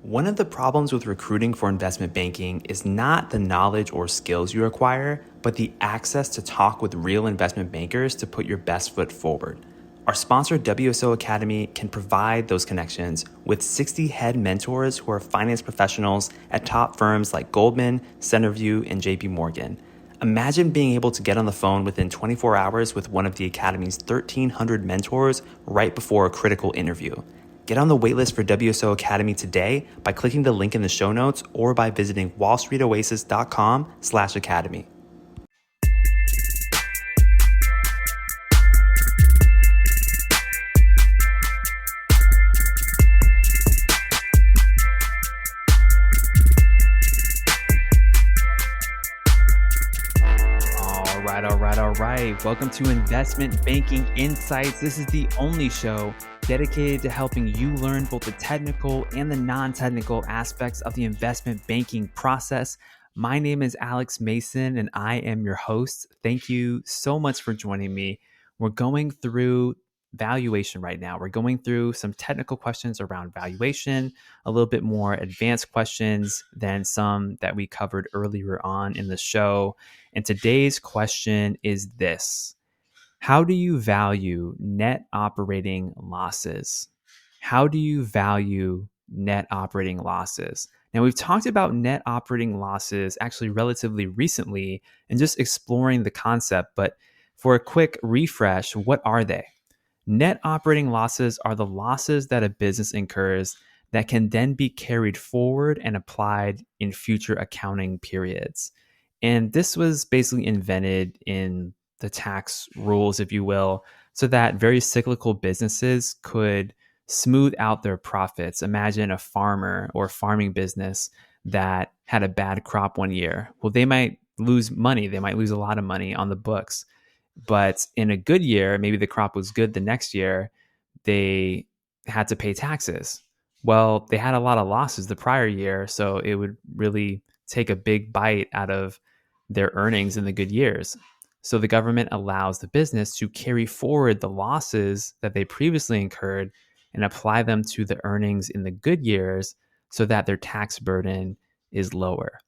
One of the problems with recruiting for investment banking is not the knowledge or skills you acquire, but the access to talk with real investment bankers to put your best foot forward. Our sponsor, WSO Academy, can provide those connections with 60 head mentors who are finance professionals at top firms like Goldman, Centerview, and JP Morgan. Imagine being able to get on the phone within 24 hours with one of the Academy's 1,300 mentors right before a critical interview. Get on the waitlist for WSO Academy today by clicking the link in the show notes or by visiting wallstreetoasis.com/academy. All right. Welcome to Investment Banking Insights. This is the only show dedicated to helping you learn both the technical and the non-technical aspects of the investment banking process. My name is Alex Mason, and I am your host. Thank you so much for joining me. We're going through valuation right now. We're going through some technical questions around valuation, a little bit more advanced questions than some that we covered earlier on in the show. And today's question is this: how do you value net operating losses? How do you value net operating losses? Now, we've talked about net operating losses actually relatively recently and just exploring the concept, but for a quick refresh, what are they? Net operating losses are the losses that a business incurs that can then be carried forward and applied in future accounting periods. And this was basically invented in the tax rules, if you will, so that very cyclical businesses could smooth out their profits. Imagine a farmer or farming business that had a bad crop one year. Well, they might lose money. They might lose a lot of money on the books. But in a good year, maybe the crop was good the next year, they had to pay taxes. Well, they had a lot of losses the prior year, so it would really take a big bite out of their earnings in the good years. So the government allows the business to carry forward the losses that they previously incurred and apply them to the earnings in the good years so that their tax burden is lower.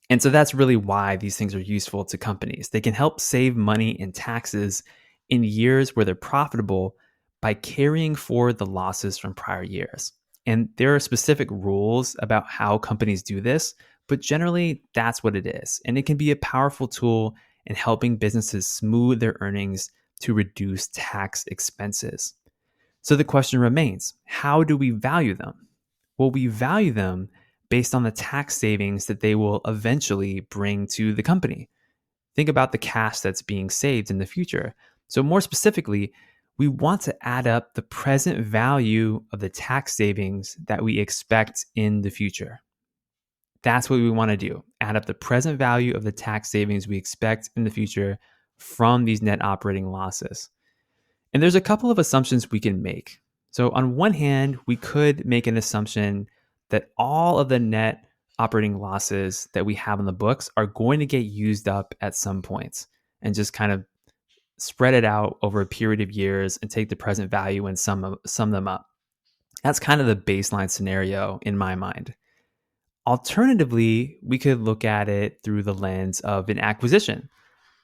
And so that's really why these things are useful to companies. They can help save money in taxes in years where they're profitable by carrying forward the losses from prior years. And there are specific rules about how companies do this, but generally that's what it is. And it can be a powerful tool in helping businesses smooth their earnings to reduce tax expenses. So the question remains, how do we value them? Well, we value them based on the tax savings that they will eventually bring to the company. Think about the cash that's being saved in the future. So more specifically, we want to add up the present value of the tax savings that we expect in the future. That's what we want to do. Add up the present value of the tax savings we expect in the future from these net operating losses. And there's a couple of assumptions we can make. So on one hand, we could make an assumption that all of the net operating losses that we have on the books are going to get used up at some point and just kind of spread it out over a period of years and take the present value and sum them up. That's kind of the baseline scenario in my mind. Alternatively, we could look at it through the lens of an acquisition.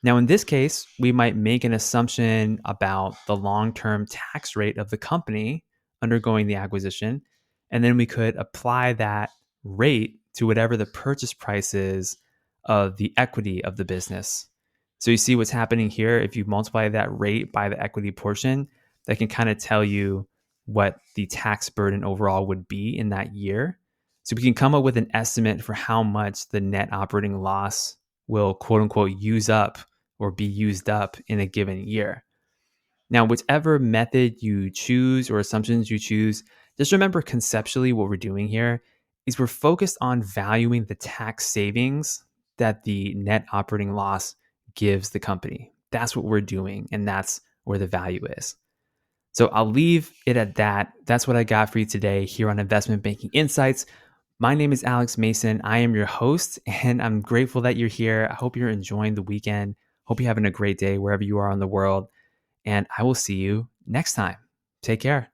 Now, in this case, we might make an assumption about the long-term tax rate of the company undergoing the acquisition, and then we could apply that rate to whatever the purchase price is of the equity of the business. So you see what's happening here. If you multiply that rate by the equity portion, that can kind of tell you what the tax burden overall would be in that year. So we can come up with an estimate for how much the net operating loss will, quote unquote, use up or be used up in a given year. Now, whichever method you choose or assumptions you choose, just remember conceptually what we're doing here is we're focused on valuing the tax savings that the net operating loss gives the company. That's what we're doing, and that's where the value is. So I'll leave it at that. That's what I got for you today here on Investment Banking Insights. My name is Alex Mason. I am your host, and I'm grateful that you're here. I hope you're enjoying the weekend. Hope you're having a great day wherever you are in the world. And I will see you next time. Take care.